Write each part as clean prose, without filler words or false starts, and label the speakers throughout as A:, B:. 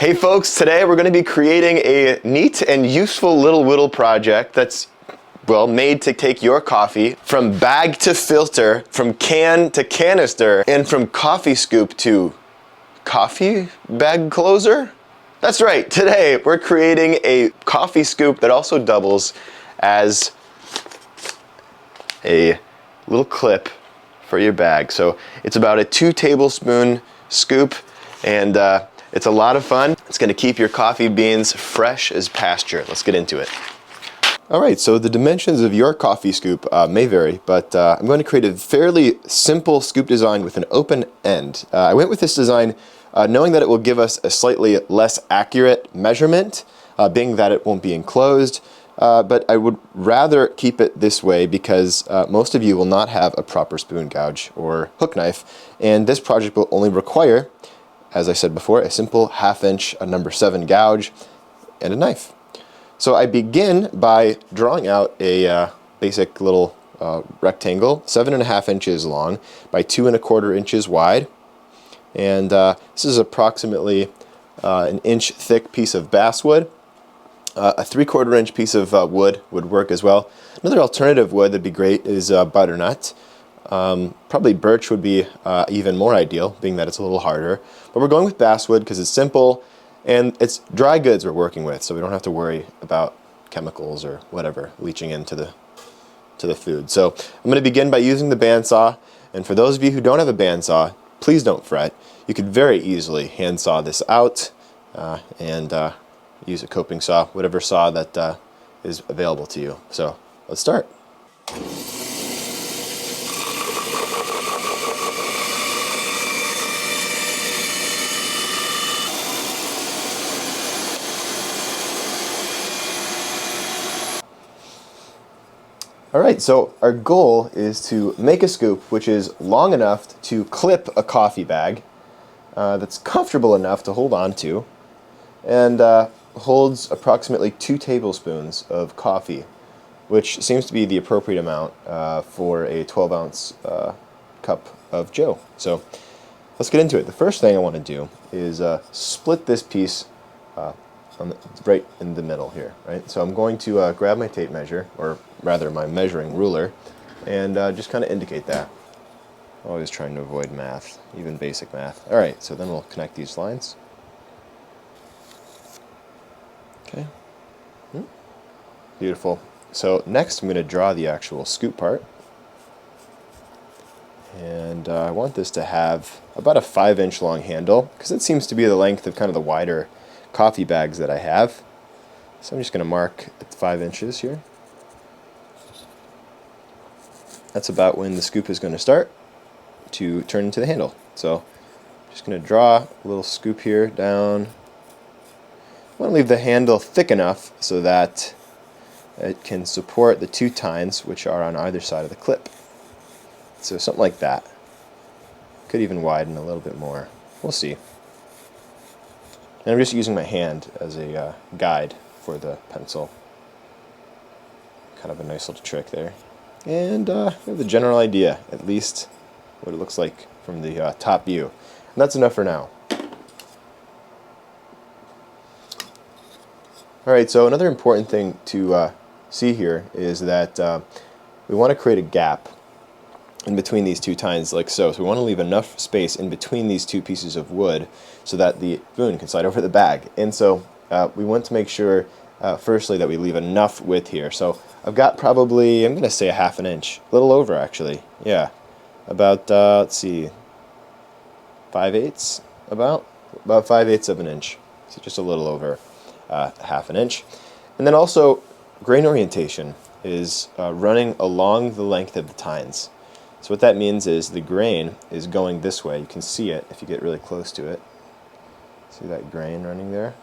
A: Hey folks, today we're going to be creating a neat and useful little whittle project that's, well, made to take your coffee from bag to filter, from can to canister, and from coffee scoop to coffee bag closer? That's right, today we're creating a coffee scoop that also doubles as a little clip for your bag. So it's about a 2 tablespoon scoop, and it's a lot of fun. It's gonna keep your coffee beans fresh as pasture. Let's get into it. All right, so the dimensions of your coffee scoop may vary, but I'm going to create a fairly simple scoop design with an open end. I went with this design knowing that it will give us a slightly less accurate measurement, being that it won't be enclosed, but I would rather keep it this way because most of you will not have a proper spoon gouge or hook knife, and this project will only require, as I said before, a simple 1/2 inch number 7 gouge and a knife. So I begin by drawing out a basic little rectangle, 7.5 inches long by 2 1/4 inches wide. And this is approximately an inch thick piece of basswood. A 3/4 inch piece of wood would work as well. Another alternative wood that'd be great is butternut. Probably birch would be even more ideal, being that it's a little harder. But we're going with basswood because it's simple and it's dry goods we're working with, so we don't have to worry about chemicals or whatever leaching into the food. So I'm going to begin by using the bandsaw, and for those of you who don't have a bandsaw, please don't fret. You could very easily handsaw this out and use a coping saw, whatever saw that is available to you. So let's start. Alright, so our goal is to make a scoop which is long enough to clip a coffee bag, that's comfortable enough to hold on to, and holds approximately 2 tablespoons of coffee, which seems to be the appropriate amount for a 12-ounce cup of Joe. So let's get into it. The first thing I want to do is split this piece right in the middle here, right? So I'm going to grab my tape measure, or rather my measuring ruler, and just kind of indicate that. Always trying to avoid math, even basic math. All right, so then we'll connect these lines. Okay. Beautiful. So next I'm going to draw the actual scoop part. And I want this to have about a 5-inch long handle, because it seems to be the length of kind of the wider coffee bags that I have. So I'm just going to mark at 5 inches here. That's about when the scoop is going to start to turn into the handle. So I'm just going to draw a little scoop here down. I want to leave the handle thick enough so that it can support the 2 tines which are on either side of the clip. So something like that. Could even widen a little bit more. We'll see. And I'm just using my hand as a guide for the pencil. Kind of a nice little trick there. And we have the general idea, at least what it looks like from the top view. And that's enough for now. Alright, so another important thing to see here is that we want to create a gap in between these 2 tines like so. So we want to leave enough space in between these 2 pieces of wood so that the spoon can slide over the bag. And so we want to make sure firstly that we leave enough width here. So I've got probably, I'm going to say a 1/2 inch, a little over actually, yeah, about let's see, 5/8, about 5/8 of an inch, so just a little over 1/2 inch. And then also grain orientation is running along the length of the tines. So what that means is the grain is going this way. You can see it if you get really close to it. See that grain running there?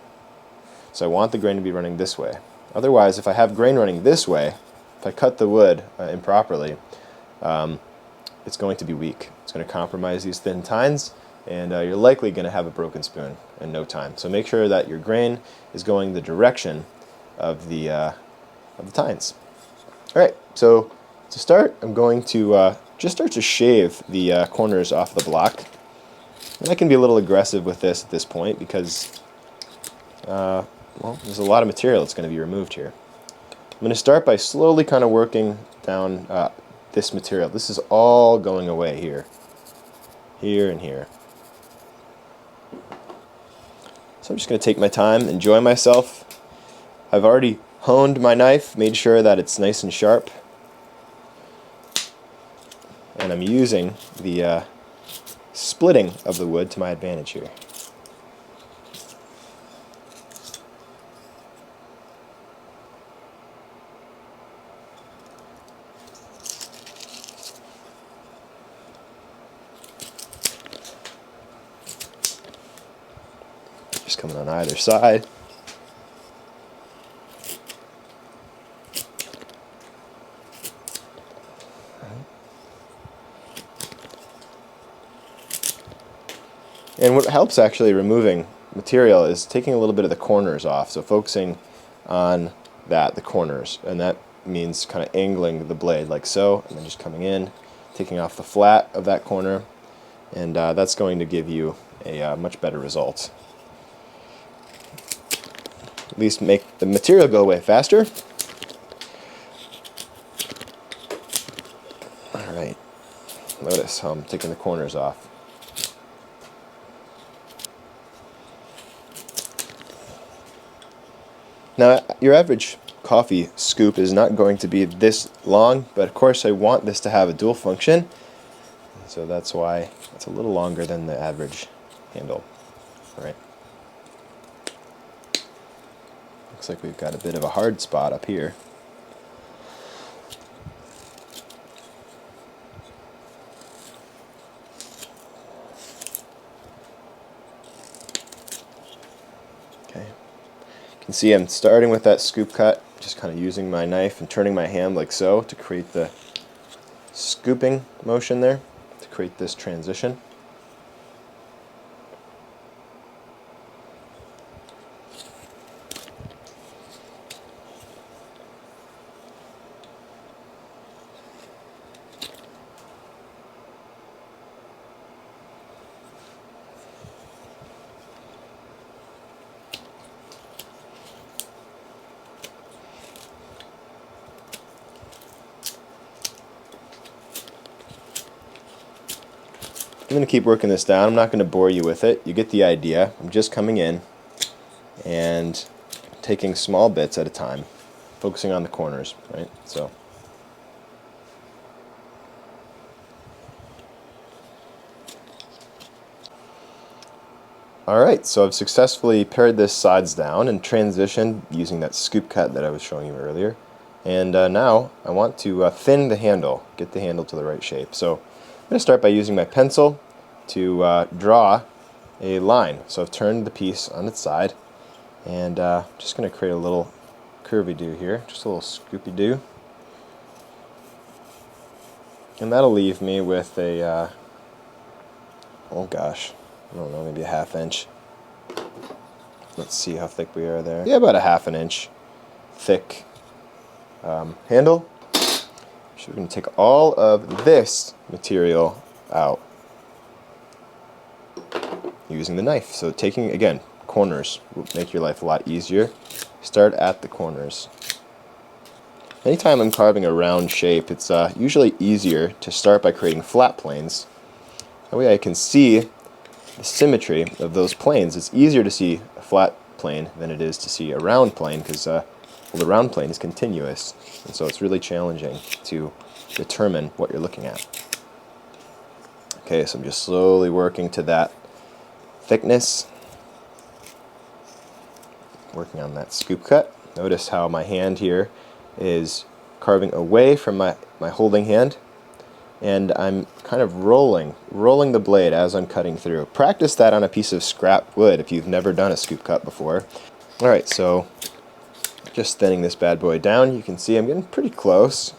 A: So I want the grain to be running this way. Otherwise, if I have grain running this way, if I cut the wood improperly, it's going to be weak. It's going to compromise these thin tines, and you're likely going to have a broken spoon in no time. So make sure that your grain is going the direction of the tines. All right, so to start, I'm going to just start to shave the corners off the block. And I can be a little aggressive with this at this point because well, there's a lot of material that's going to be removed here. I'm going to start by slowly kind of working down this material. This is all going away here. Here and here. So I'm just going to take my time, enjoy myself. I've already honed my knife, made sure that it's nice and sharp. And I'm using the splitting of the wood to my advantage here. Just coming on either side. And what helps actually removing material is taking a little bit of the corners off. So focusing on the corners, and that means kind of angling the blade like so, and then just coming in, taking off the flat of that corner, and that's going to give you a much better result. At least make the material go away faster. Alright, notice how I'm taking the corners off. Now, your average coffee scoop is not going to be this long, but of course I want this to have a dual function, so that's why it's a little longer than the average handle. All right. Looks like we've got a bit of a hard spot up here. Okay. You can see I'm starting with that scoop cut, just kind of using my knife and turning my hand like so to create the scooping motion there, to create this transition. I'm going to keep working this down. I'm not going to bore you with it. You get the idea. I'm just coming in and taking small bits at a time, focusing on the corners, right? So. Alright, so I've successfully pared this sides down and transitioned using that scoop cut that I was showing you earlier. And now I want to thin the handle, get the handle to the right shape. So I'm going to start by using my pencil to draw a line. So I've turned the piece on its side, and just going to create a little curvy-do here, just a little scoopy-do. And that'll leave me with a, oh gosh, I don't know, maybe a 1/2 inch. Let's see how thick we are there. Yeah, about a 1/2 inch thick handle. So we're going to take all of this material out using the knife. So taking, again, corners will make your life a lot easier. Start at the corners. Anytime I'm carving a round shape, it's usually easier to start by creating flat planes. That way I can see the symmetry of those planes. It's easier to see a flat plane than it is to see a round plane, because well, the round plane is continuous, and so it's really challenging to determine what you're looking at. Okay, so I'm just slowly working to that thickness, working on that scoop cut. Notice how my hand here is carving away from my holding hand, and I'm kind of rolling the blade as I'm cutting through. Practice that on a piece of scrap wood if you've never done a scoop cut before. Alright, so just thinning this bad boy down. You can see I'm getting pretty close.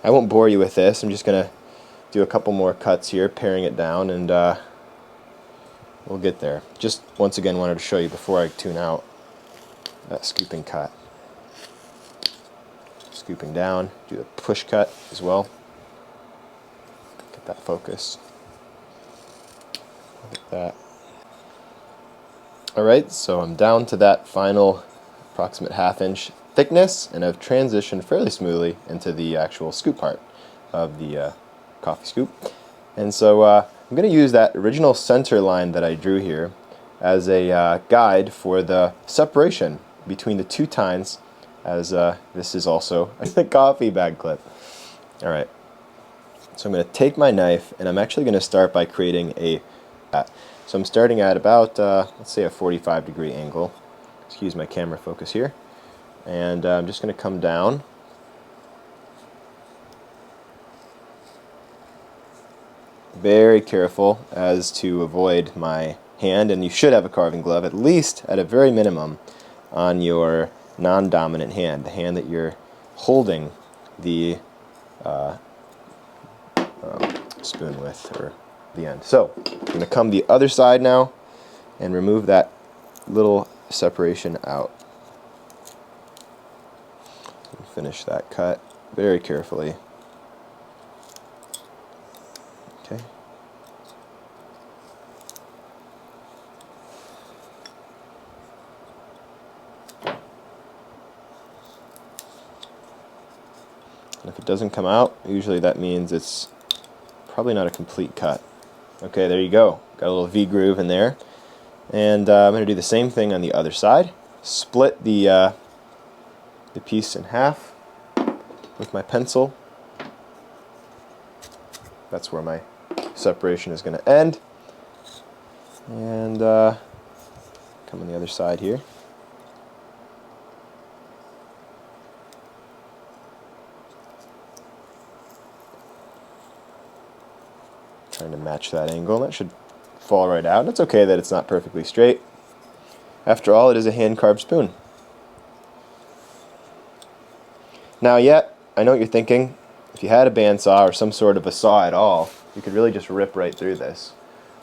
A: I won't bore you with this. I'm just going to do a couple more cuts here, paring it down, and we'll get there. Just once again wanted to show you before I tune out that scooping cut. Scooping down, do the push cut as well. Get that focus. Like that. Alright, so I'm down to that final approximate 1/2 inch thickness, and I've transitioned fairly smoothly into the actual scoop part of the coffee scoop. And so I'm going to use that original center line that I drew here as a guide for the separation between the two tines, as this is also a coffee bag clip. Alright, so I'm going to take my knife, and I'm actually going to start by creating a so I'm starting at about, let's say, a 45-degree angle. Excuse my camera focus here. And I'm just going to come down. Very careful as to avoid my hand, and you should have a carving glove, at least at a very minimum, on your non-dominant hand, the hand that you're holding the spoon with, or the end. So I'm going to come the other side now and remove that little separation out. Finish that cut very carefully. Okay. And if it doesn't come out, usually that means it's probably not a complete cut. Okay, there you go. Got a little V groove in there. And I'm going to do the same thing on the other side. Split the piece in half with my pencil. That's where my separation is going to end. And come on the other side here. Trying to match that angle. That should fall right out. It's okay that it's not perfectly straight. After all, it is a hand-carved spoon. Now, yet, I know what you're thinking. If you had a bandsaw or some sort of a saw at all, you could really just rip right through this.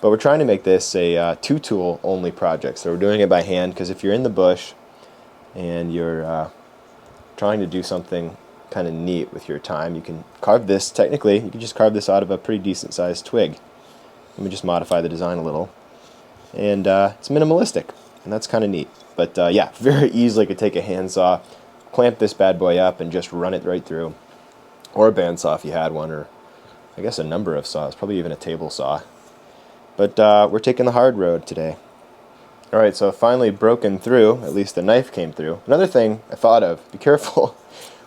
A: But we're trying to make this a two-tool only project. So we're doing it by hand, because if you're in the bush and you're trying to do something kind of neat with your time, you can carve this. Technically, you can just carve this out of a pretty decent sized twig. Let me just modify the design a little. And it's minimalistic, and that's kind of neat. But yeah, very easily could take a handsaw, clamp this bad boy up, and just run it right through. Or a bandsaw if you had one, or I guess a number of saws, probably even a table saw. But we're taking the hard road today. Alright, so finally broken through, at least the knife came through. Another thing I thought of, be careful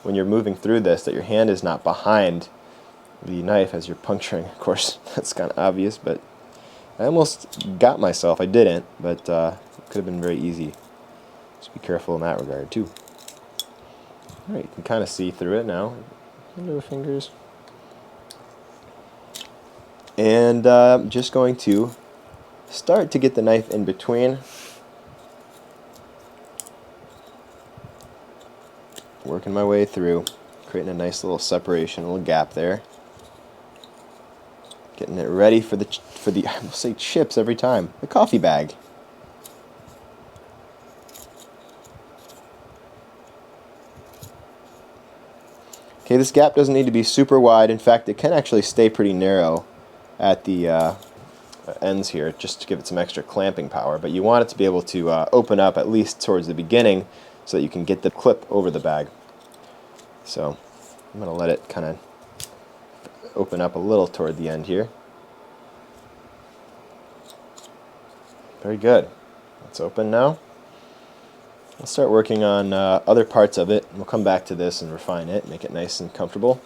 A: when you're moving through this that your hand is not behind the knife as you're puncturing. Of course, that's kind of obvious, but I almost got myself. I didn't, but it could have been very easy. Just be careful in that regard too. Alright, you can kind of see through it now. Under the fingers. And I'm just going to start to get the knife in between. Working my way through, creating a nice little separation, a little gap there. Getting it ready for the I will say chips every time, the coffee bag. Okay, this gap doesn't need to be super wide. In fact, it can actually stay pretty narrow at the ends here, just to give it some extra clamping power. But you want it to be able to open up at least towards the beginning, so that you can get the clip over the bag. So I'm going to let it kind of open up a little toward the end here. Very good. It's open now. I'll start working on other parts of it, and we'll come back to this and refine it, make it nice and comfortable.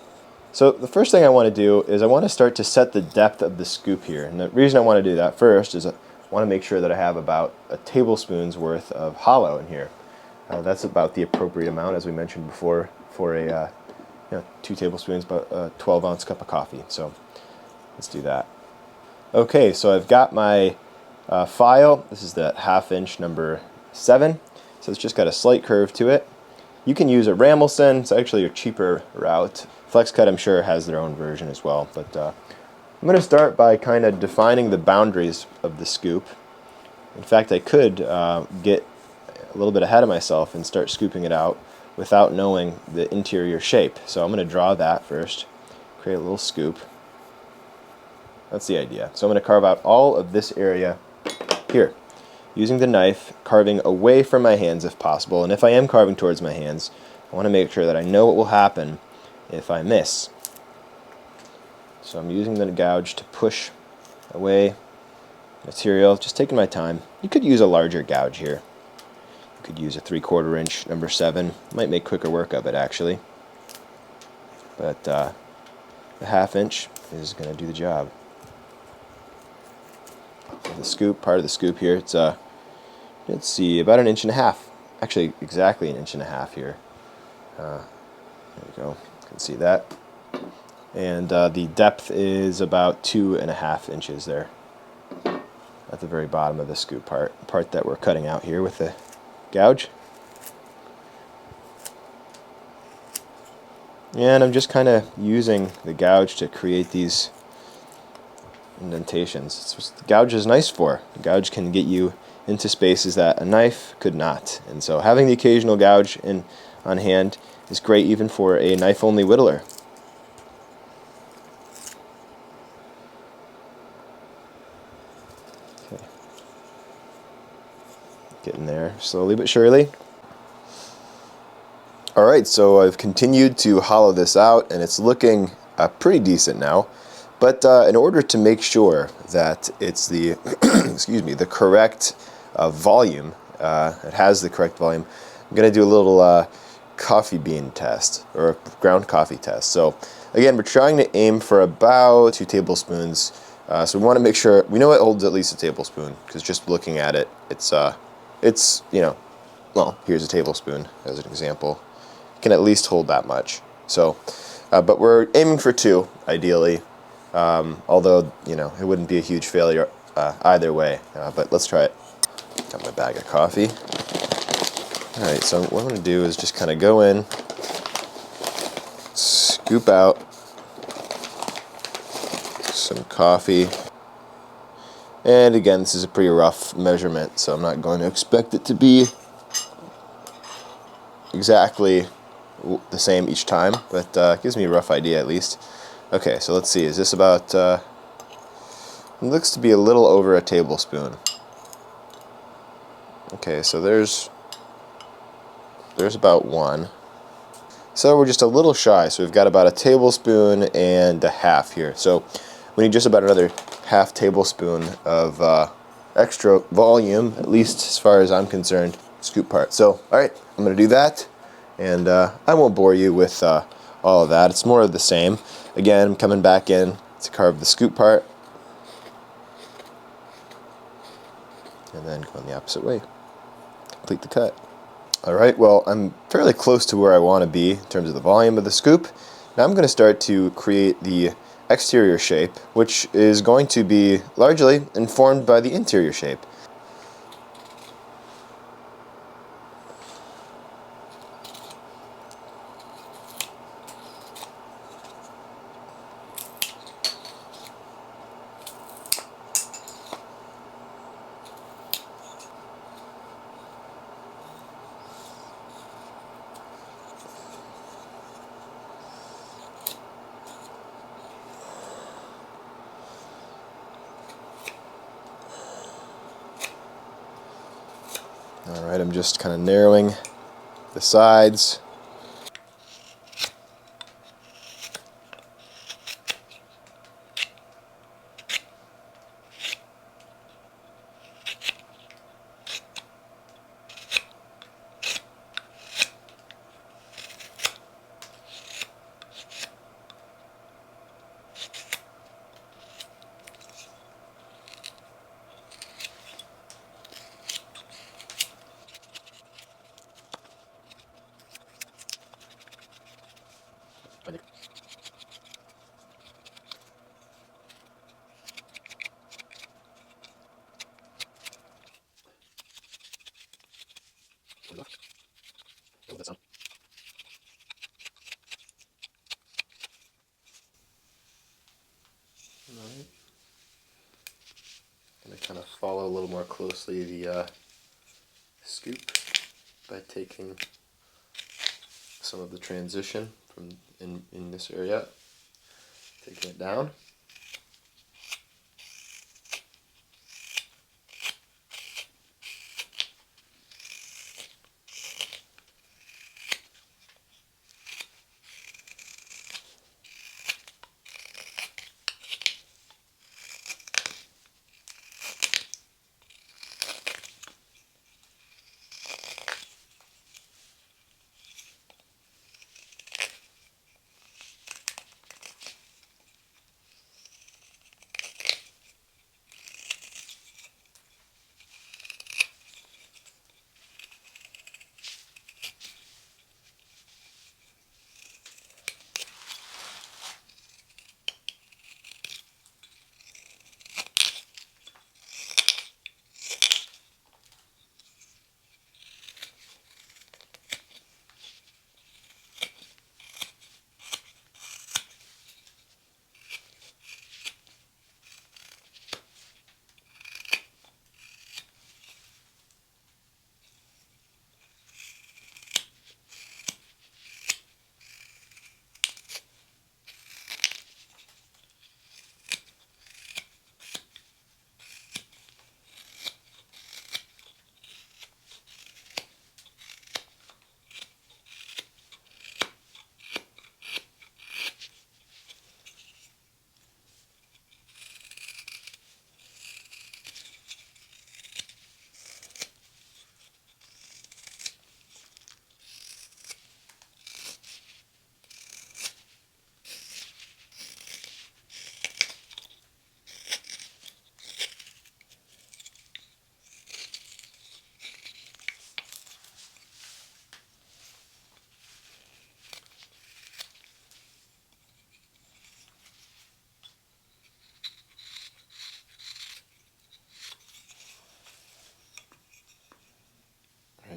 A: So the first thing I want to do is I want to start to set the depth of the scoop here. And the reason I want to do that first is I want to make sure that I have about a tablespoon's worth of hollow in here. That's about the appropriate amount, as we mentioned before, for a 2 tablespoons, but a 12-ounce cup of coffee. So let's do that. Okay, so I've got my file. This is the 1/2 inch number 7. So it's just got a slight curve to it. You can use a Ramelson. It's actually a cheaper route. Flexcut, I'm sure, has their own version as well. But I'm going to start by kind of defining the boundaries of the scoop. In fact, I could get a little bit ahead of myself and start scooping it out without knowing the interior shape. So I'm going to draw that first, create a little scoop. That's the idea. So I'm going to carve out all of this area here, using the knife, carving away from my hands if possible. And if I am carving towards my hands, I want to make sure that I know what will happen if I miss. So I'm using the gouge to push away material, just taking my time. You could use a larger gouge here. You could use a 3/4 inch number 7. Might make quicker work of it actually. But the 1/2 inch is going to do the job. So the scoop, part of the scoop here, it's let's see, about 1.5 inches. Actually, exactly 1.5 inches here. There we go. You can see that. And the depth is about 2.5 inches there at the very bottom of the scoop part, the part that we're cutting out here with the gouge. And I'm just kind of using the gouge to create these indentations. It's what the gouge is nice for. The gouge can get you into spaces that a knife could not. And so having the occasional gouge on hand is great even for a knife-only whittler. Okay. Getting there slowly but surely. Alright, so I've continued to hollow this out and it's looking pretty decent now. But in order to make sure that it's the excuse me, the correct volume, it has the correct volume, I'm going to do a little coffee bean test, or a ground coffee test. So again, we're trying to aim for about 2 tablespoons. So we want to make sure, we know it holds at least a tablespoon, because just looking at it, it's you know, well, here's a tablespoon as an example. It can at least hold that much. So, but we're aiming for 2, ideally. Although, you know, it wouldn't be a huge failure either way. But let's try it. Got my bag of coffee. Alright, so what I'm going to do is just kind of go in, scoop out some coffee. And again, this is a pretty rough measurement, so I'm not going to expect it to be exactly the same each time, but it gives me a rough idea at least. Okay, so let's see, is this about, it looks to be a little over a tablespoon. Okay, so there's about 1. So we're just a little shy, so we've got about 1.5 tablespoons here. So we need just about another 1/2 tablespoon of extra volume, at least as far as I'm concerned, scoop part. So, alright, I'm going to do that, and I won't bore you with all of that. It's more of the same. Again, I'm coming back in to carve the scoop part, and then going the opposite way. Complete the cut. Alright, well, I'm fairly close to where I want to be in terms of the volume of the scoop. Now I'm going to start to create the exterior shape, which is going to be largely informed by the interior shape. Alright, I'm just kind of narrowing the sides. Alright. Going to kind of follow a little more closely the scoop by taking some of the transition from in this area, taking it down.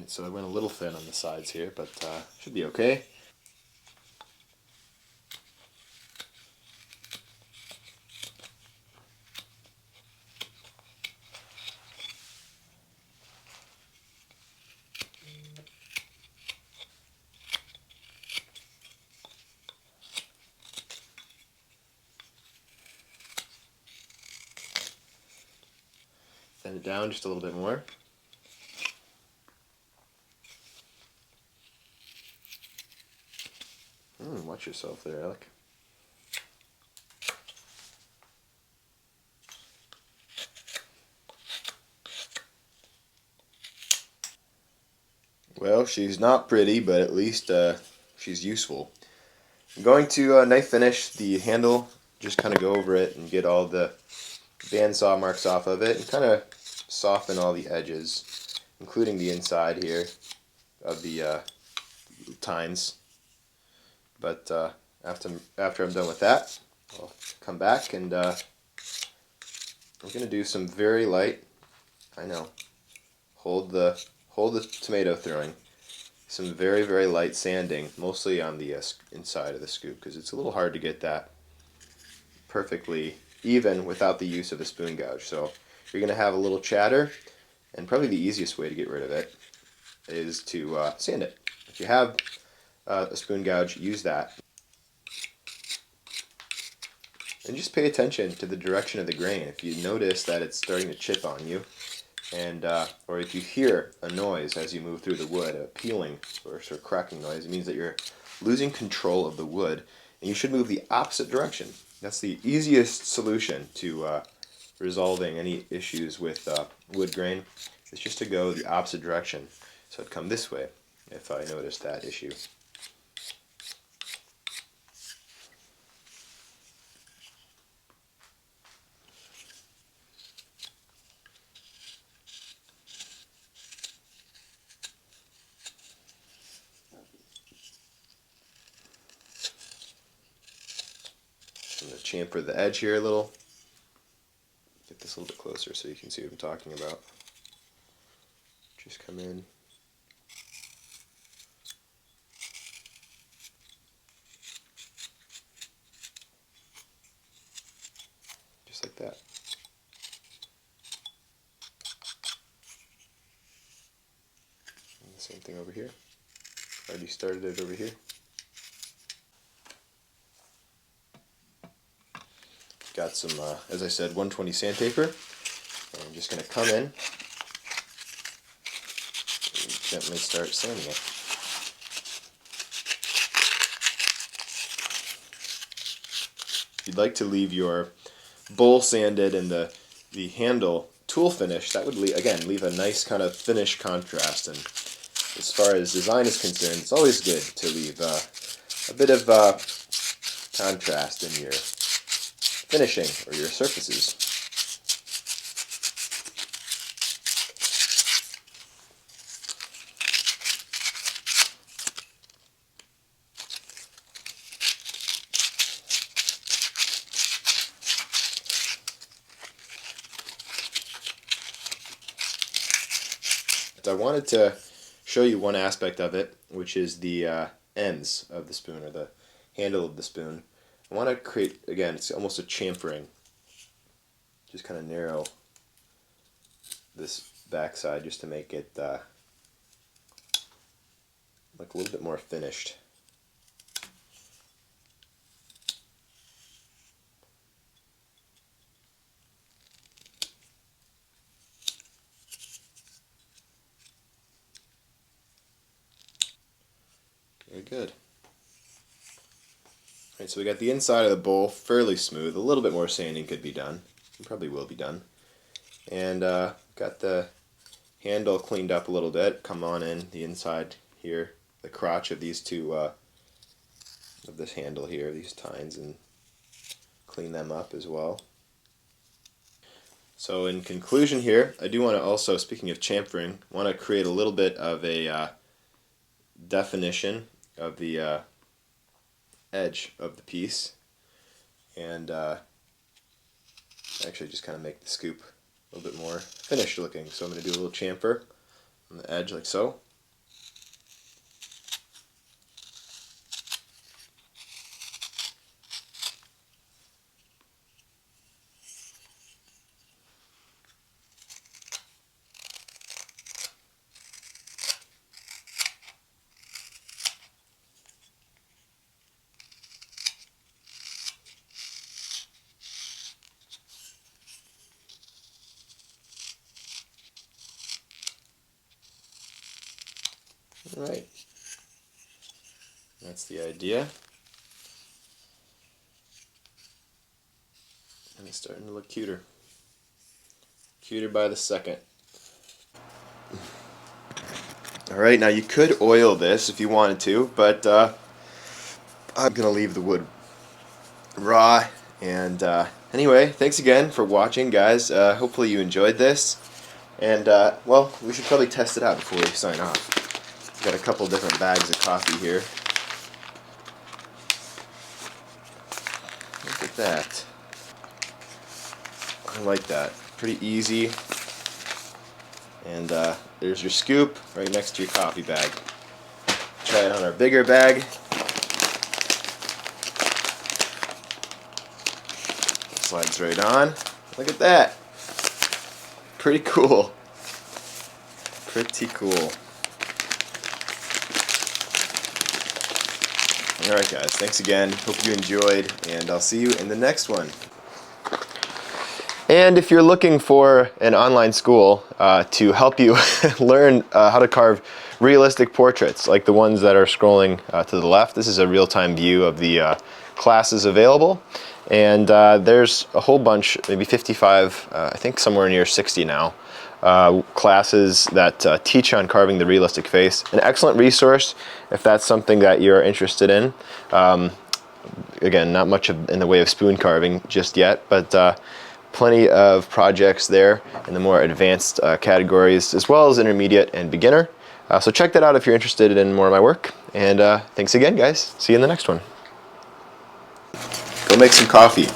A: Alright, so I went a little thin on the sides here, but should be okay. Thin it down just a little bit more. Watch yourself there, Alec. Well, she's not pretty, but at least she's useful. I'm going to knife finish the handle, just kind of go over it and get all the bandsaw marks off of it and kind of soften all the edges, including the inside here of the tines. But after I'm done with that, I'll come back and I'm going to do some very light, I know, hold the tomato throwing, some very, very light sanding, mostly on the inside of the scoop, because it's a little hard to get that perfectly even without the use of a spoon gouge. So you're going to have a little chatter, and probably the easiest way to get rid of it is to sand it. If you have a spoon gouge, use that. And just pay attention to the direction of the grain. If you notice that it's starting to chip on you, and or if you hear a noise as you move through the wood, a peeling or sort of cracking noise, it means that you're losing control of the wood, and you should move the opposite direction. That's the easiest solution to resolving any issues with wood grain. It's just to go the opposite direction. So I'd come this way if I notice that issue. I'm going to chamfer the edge here a little. Get this a little bit closer so you can see what I'm talking about. Just come in. Just like that. And the same thing over here. Already started it over here. Got some, as I said, 120 sandpaper. And I'm just going to come in and gently start sanding it. If you'd like to leave your bowl sanded and the handle tool finish, that would leave a nice kind of finish contrast. And as far as design is concerned, it's always good to leave a bit of contrast in your finishing or your surfaces. I wanted to show you one aspect of it, which is the ends of the spoon, or the handle of the spoon. I want to create, again, it's almost a chamfering. Just kind of narrow this backside just to make it look a little bit more finished. Very good. Alright, so we got the inside of the bowl fairly smooth. A little bit more sanding could be done. It probably will be done. And got the handle cleaned up a little bit. Come on in the inside here, the crotch of these two, of this handle here, these tines, and clean them up as well. So in conclusion here, I do want to also, speaking of chamfering, want to create a little bit of a definition of the edge of the piece, and actually just kind of make the scoop a little bit more finished looking. So I'm going to do a little chamfer on the edge like so. All right. That's the idea. And it's starting to look cuter. Cuter by the second. Alright, now you could oil this if you wanted to, but I'm going to leave the wood raw. And anyway, thanks again for watching, guys. Hopefully you enjoyed this. And, well, we should probably test it out before we sign off. We've got a couple different bags of coffee here. Look at that. I like that. Pretty easy. And there's your scoop right next to your coffee bag. Try it on our bigger bag. Slides right on. Look at that. Pretty cool. Pretty cool. Alright guys, thanks again. Hope you enjoyed, and I'll see you in the next one. And if you're looking for an online school to help you learn how to carve realistic portraits like the ones that are scrolling to the left, this is a real-time view of the classes available. And there's a whole bunch, maybe 55, I think somewhere near 60 now, classes that teach on carving the realistic face. An excellent resource if that's something that you're interested in. Again, not much in the way of spoon carving just yet, but plenty of projects there in the more advanced categories, as well as intermediate and beginner. So check that out if you're interested in more of my work. And thanks again, guys. See you in the next one. Go make some coffee.